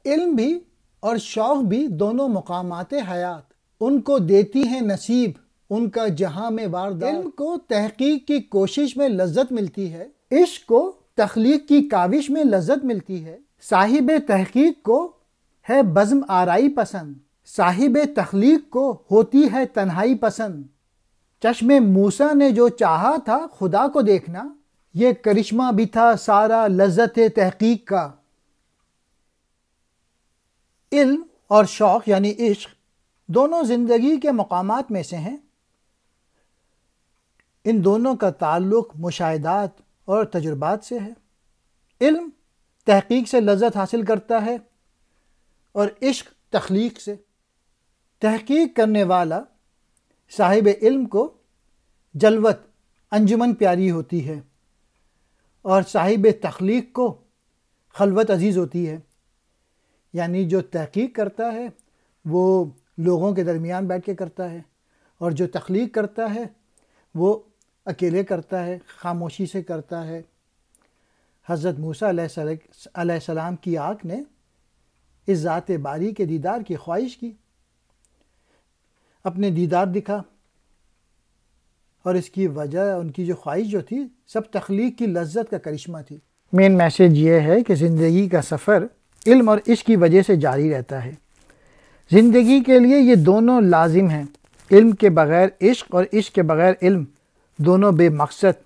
علم بھی اور شوق بھی دونوں مقامات حیات، ان کو دیتی ہیں نصیب ان کا جہاں میں واردات۔ علم کو تحقیق کی کوشش میں لذت ملتی ہے، عشق کو تخلیق کی کاوش میں لذت ملتی ہے۔ صاحب تحقیق کو ہے بزم آرائی پسند، صاحب تخلیق کو ہوتی ہے تنہائی پسند۔ چشم موسیٰ نے جو چاہا تھا خدا کو دیکھنا، یہ کرشمہ بھی تھا سارا لذت تحقیق کا۔ علم اور شوق یعنی عشق دونوں زندگی کے مقامات میں سے ہیں۔ ان دونوں کا تعلق مشاہدات اور تجربات سے ہے۔ علم تحقیق سے لذت حاصل کرتا ہے اور عشق تخلیق سے۔ تحقیق کرنے والا صاحب علم کو جلوت انجمن پیاری ہوتی ہے اور صاحب تخلیق کو خلوت عزیز ہوتی ہے۔ یعنی جو تحقیق کرتا ہے وہ لوگوں کے درمیان بیٹھ کے کرتا ہے، اور جو تخلیق کرتا ہے وہ اکیلے کرتا ہے، خاموشی سے کرتا ہے۔ حضرت موسیٰ علیہ السلام کی آنکھ نے اس ذات باری کے دیدار کی خواہش کی، اپنے دیدار دکھا، اور اس کی وجہ ان کی جو خواہش جو تھی سب تخلیق کی لذت کا کرشمہ تھی۔ مین میسیج یہ ہے کہ زندگی کا سفر علم اور عشق کی وجہ سے جاری رہتا ہے۔ زندگی کے لیے یہ دونوں لازم ہیں۔ علم کے بغیر عشق اور عشق کے بغیر علم دونوں بے مقصد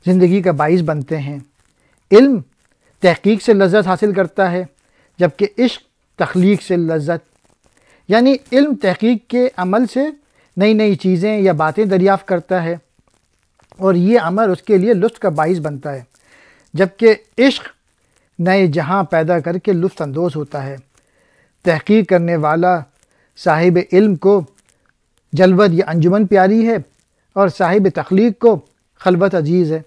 زندگی کا باعث بنتے ہیں۔ علم تحقیق سے لذت حاصل کرتا ہے جبکہ عشق تخلیق سے لذت، یعنی علم تحقیق کے عمل سے نئی نئی چیزیں یا باتیں دریافت کرتا ہے اور یہ عمل اس کے لیے لطف کا باعث بنتا ہے، جبکہ عشق نئے جہاں پیدا کر کے لطف اندوز ہوتا ہے۔ تحقیق کرنے والا صاحب علم کو جلوت یا انجمن پیاری ہے اور صاحب تخلیق کو خلوت عزیز ہے۔